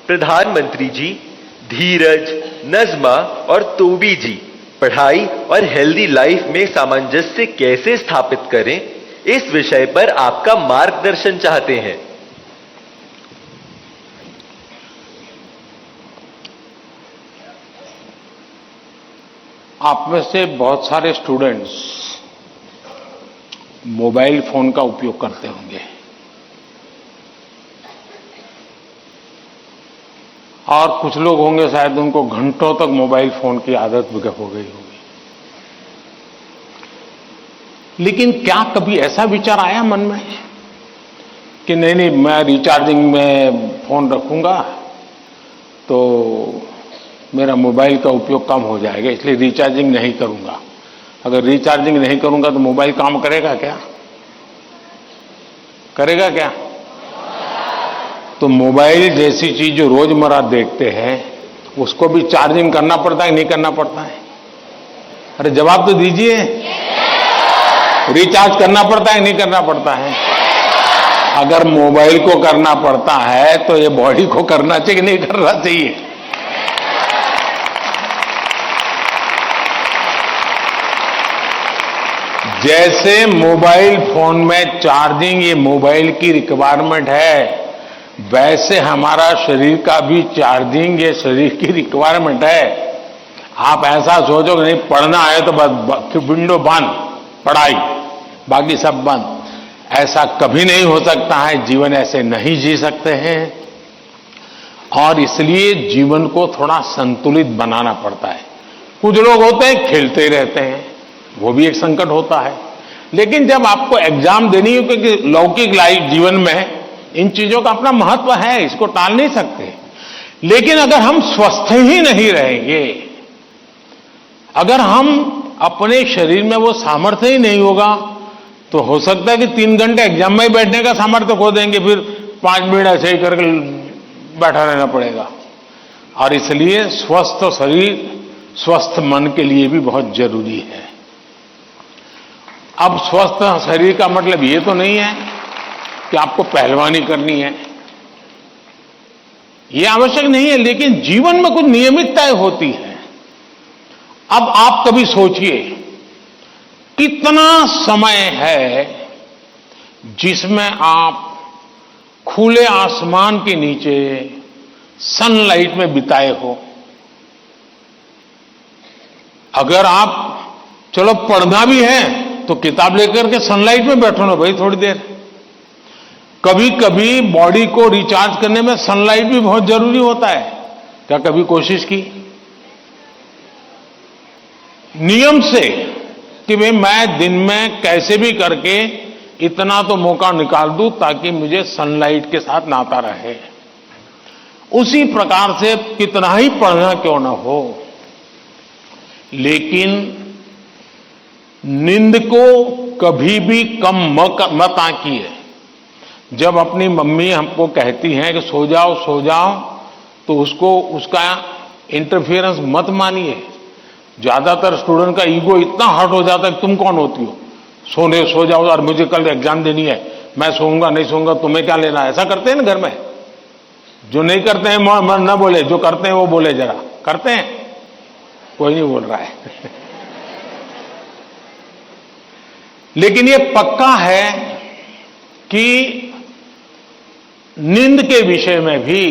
प्रधानमंत्री जी, धीरज, नज़्मा और तोबी जी पढ़ाई और हेल्दी लाइफ में सामंजस्य कैसे स्थापित करें, इस विषय पर आपका मार्गदर्शन चाहते हैं। आप में से बहुत सारे स्टूडेंट्स मोबाइल फोन का उपयोग करते होंगे और कुछ लोग होंगे शायद उनको घंटों तक मोबाइल फोन की आदत हो गई होगी। लेकिन क्या कभी ऐसा विचार आया मन में कि नहीं मैं रिचार्जिंग में फोन रखूंगा तो मेरा मोबाइल का उपयोग कम हो जाएगा, इसलिए रिचार्जिंग नहीं करूंगा। अगर रिचार्जिंग नहीं करूंगा तो मोबाइल काम करेगा क्या? करेगा क्या? तो मोबाइल जैसी चीज जो रोजमर्रा देखते हैं उसको भी चार्जिंग करना पड़ता है, नहीं करना पड़ता है? अरे जवाब तो दीजिए। रिचार्ज करना पड़ता है, नहीं करना पड़ता है? अगर मोबाइल को करना पड़ता है तो ये बॉडी को करना चाहिए, नहीं करना चाहिए? जैसे मोबाइल फोन में चार्जिंग ये मोबाइल की रिक्वायरमेंट है, वैसे हमारा शरीर का भी चार्जिंग ये शरीर की रिक्वायरमेंट है। आप ऐसा सोचो कि नहीं पढ़ना है तो बस विंडो बंद, पढ़ाई, बाकी सब बंद, ऐसा कभी नहीं हो सकता है। जीवन ऐसे नहीं जी सकते हैं और इसलिए जीवन को थोड़ा संतुलित बनाना पड़ता है। कुछ लोग होते हैं खेलते ही रहते हैं, वो भी एक संकट होता है। लेकिन जब आपको एग्जाम देनी हो, क्योंकि लौकिक लाइफ जीवन में इन चीजों का अपना महत्व है, इसको टाल नहीं सकते। लेकिन अगर हम स्वस्थ ही नहीं रहेंगे, अगर हम अपने शरीर में वो सामर्थ्य ही नहीं होगा, तो हो सकता है कि 3 घंटे एग्जाम में बैठने का सामर्थ्य खो देंगे, फिर 5 मिनट ऐसे ही करके बैठा रहना पड़ेगा। और इसलिए स्वस्थ शरीर स्वस्थ मन के लिए भी बहुत जरूरी है। अब स्वस्थ शरीर का मतलब ये तो नहीं है कि आपको पहलवानी करनी है, ये आवश्यक नहीं है, लेकिन जीवन में कुछ नियमितताएं होती है। अब आप कभी सोचिए कितना समय है जिसमें आप खुले आसमान के नीचे सनलाइट में बिताए हो। अगर आप चलो पढ़ना भी है तो किताब लेकर के सनलाइट में बैठो ना भाई थोड़ी देर। कभी कभी बॉडी को रिचार्ज करने में सनलाइट भी बहुत जरूरी होता है। क्या कभी कोशिश की नियम से कि भाई मैं दिन में कैसे भी करके इतना तो मौका निकाल दूं ताकि मुझे सनलाइट के साथ नाता रहे। उसी प्रकार से कितना ही पढ़ना क्यों ना हो, लेकिन नींद को कभी भी कम मत आंकिए। जब अपनी मम्मी हमको कहती हैं कि सो जाओ सो जाओ, तो उसका इंटरफेरेंस मत मानिए। ज्यादातर स्टूडेंट का ईगो इतना हर्ट हो जाता है कि तुम कौन होती हो, सो जाओ और मुझे कल एग्जाम देनी है, मैं सोऊंगा नहीं सोऊंगा तुम्हें क्या लेना। ऐसा करते हैं ना घर में। जो नहीं करते हैं मन न बोले, जो करते हैं वो बोले जरा। करते हैं? कोई नहीं बोल रहा है। लेकिन ये पक्का है कि नींद के विषय में भी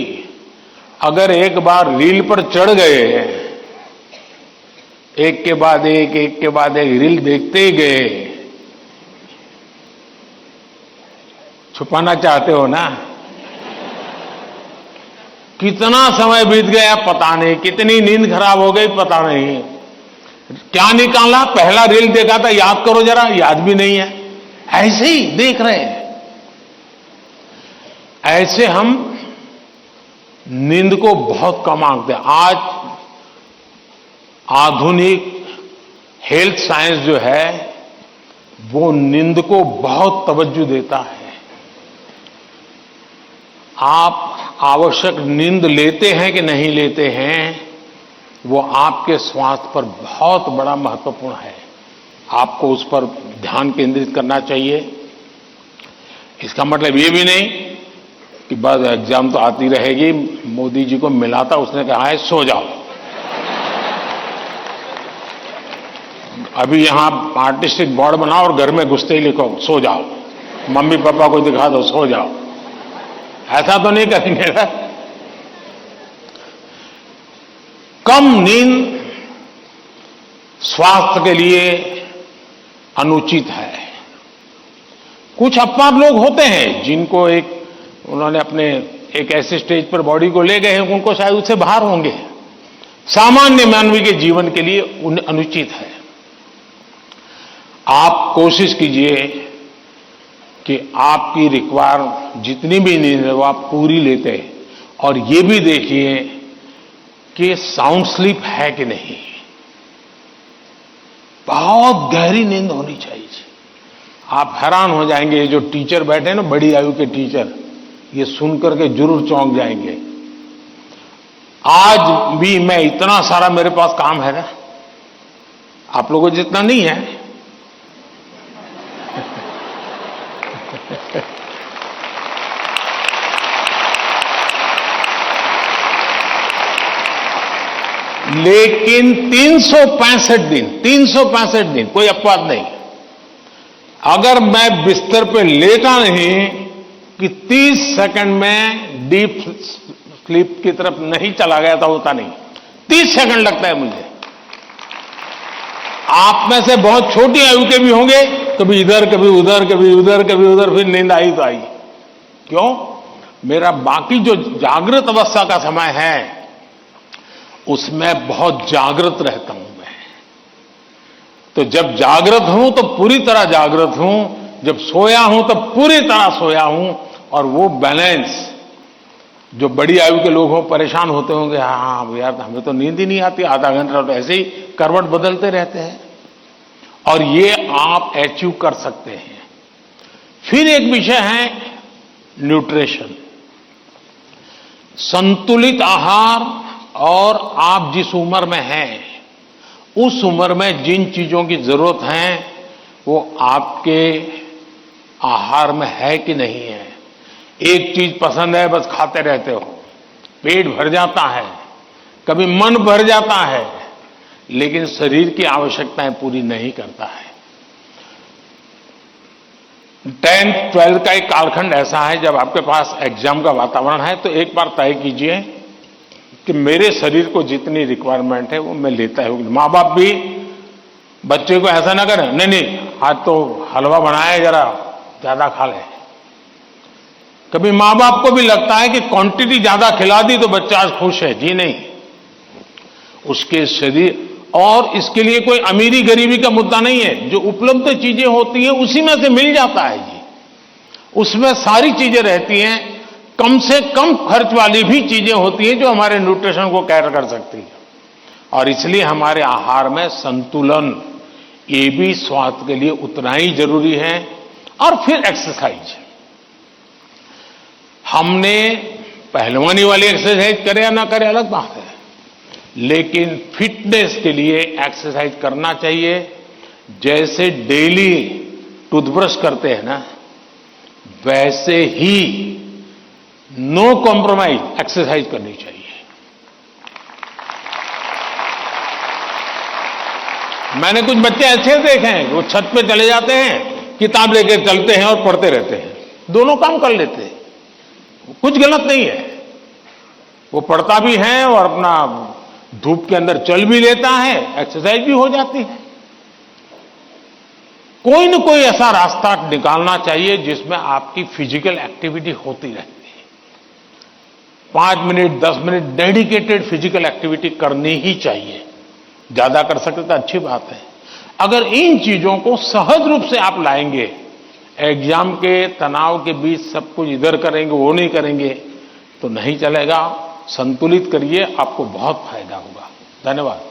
अगर एक बार रील पर चढ़ गए, एक के बाद एक रील देखते ही गए, छुपाना चाहते हो ना? कितना समय बीत गया पता नहीं, कितनी नींद खराब हो गई पता नहीं। क्या निकाला, पहला रील देखा था याद करो जरा, याद भी नहीं है, ऐसे ही देख रहे हैं। ऐसे हम नींद को बहुत कम आंकते हैं। आज आधुनिक हेल्थ साइंस जो है वो नींद को बहुत तवज्जो देता है। आप आवश्यक नींद लेते हैं कि नहीं लेते हैं, वो आपके स्वास्थ्य पर बहुत बड़ा महत्वपूर्ण है। आपको उस पर ध्यान केंद्रित करना चाहिए। इसका मतलब ये भी नहीं कि बस एग्जाम तो आती रहेगी। मोदी जी को मिला था, उसने कहा है सो जाओ। अभी यहां आर्टिस्टिक बोर्ड बनाओ और घर में घुसते ही लिखो सो जाओ, मम्मी पापा को दिखा दो सो जाओ। ऐसा तो नहीं करेंगे ना। कम नींद स्वास्थ्य के लिए अनुचित है। कुछ अपवाद लोग होते हैं जिनको उन्होंने अपने एक ऐसे स्टेज पर बॉडी को ले गए हैं, उनको शायद उससे बाहर होंगे। सामान्य मानवीय के जीवन के लिए अनुचित है। आप कोशिश कीजिए कि आपकी रिक्वायर जितनी भी नींद है वो आप पूरी लेते हैं, और ये भी देखिए कि साउंड स्लीप है कि नहीं। बहुत गहरी नींद होनी चाहिए। आप हैरान हो जाएंगे, ये जो टीचर बैठे हैं ना, बड़ी आयु के टीचर, ये सुनकर के जरूर चौंक जाएंगे। आज भी मैं इतना सारा मेरे पास काम है ना, आप लोगों जितना नहीं है। लेकिन 365 दिन कोई अपवाद नहीं, अगर मैं बिस्तर पे लेटा नहीं कि 30 सेकंड में डीप स्लीप की तरफ नहीं चला गया था, होता नहीं। 30 सेकंड लगता है मुझे। आप में से बहुत छोटी आयु के भी होंगे, कभी इधर कभी उधर, कभी उधर कभी उधर, फिर नींद आई तो आई। क्यों? मेरा बाकी जो जागृत अवस्था का समय है उसमें बहुत जागृत रहता हूं मैं। तो जब जागृत हूं तो पूरी तरह जागृत हूं, जब सोया हूं तो पूरी तरह सोया हूं। और वो बैलेंस, जो बड़ी आयु के लोग हों परेशान होते होंगे, हाँ यार हमें तो न्नींद ही नहीं आती, आधा घंटा तो ऐसे ही करवट बदलते रहते हैं, और ये आप अचीव कर सकते हैं। फिर एक विषय है न्यूट्रिशन, संतुलित आहार। और आप जिस उम्र में हैं उस उम्र में जिन चीजों की जरूरत है वो आपके आहार में है कि नहीं है। एक चीज पसंद है बस खाते रहते हो, पेट भर जाता है, कभी मन भर जाता है, लेकिन शरीर की आवश्यकताएं पूरी नहीं करता है। 10th 12th का एक कालखंड ऐसा है जब आपके पास एग्जाम का वातावरण है, तो एक बार तय कीजिए कि मेरे शरीर को जितनी रिक्वायरमेंट है वो मैं लेता हूं। मां बाप भी बच्चे को ऐसा ना करें, नहीं आज तो हलवा बनाया, जरा ज्यादा खा ले। कभी मां बाप को भी लगता है कि क्वांटिटी ज्यादा खिला दी तो बच्चा आज खुश है। जी नहीं, उसके शरीर, और इसके लिए कोई अमीरी गरीबी का मुद्दा नहीं है। जो उपलब्ध चीजें होती हैं उसी में से मिल जाता है जी, उसमें सारी चीजें रहती हैं। कम से कम खर्च वाली भी चीजें होती हैं जो हमारे न्यूट्रिशन को कैर कर सकती है। और इसलिए हमारे आहार में संतुलन, ये भी स्वास्थ्य के लिए उतना ही जरूरी है। और फिर एक्सरसाइज, हमने पहलवानी वाली एक्सरसाइज करे या ना करे अलग बात है, लेकिन फिटनेस के लिए एक्सरसाइज करना चाहिए। जैसे डेली टूथब्रश करते हैं ना, वैसे ही नो कॉम्प्रोमाइज एक्सरसाइज करनी चाहिए। मैंने कुछ बच्चे ऐसे देखे हैं वो छत पे चले जाते हैं, किताब लेकर चलते हैं और पढ़ते रहते हैं, दोनों काम कर लेते हैं। कुछ गलत नहीं है, वो पढ़ता भी है और अपना धूप के अंदर चल भी लेता है, एक्सरसाइज भी हो जाती है। कोई न कोई ऐसा रास्ता निकालना चाहिए जिसमें आपकी फिजिकल एक्टिविटी होती रहती है। 5 minute 10 minute dedicated physical activity करनी ही चाहिए। ज्यादा कर सकते तो अच्छी बात है। अगर इन चीजों को सहज रूप से आप लाएंगे, एग्जाम के तनाव के बीच सब कुछ इधर करेंगे वो नहीं करेंगे तो नहीं चलेगा। संतुलित करिए, आपको बहुत फायदा होगा। धन्यवाद।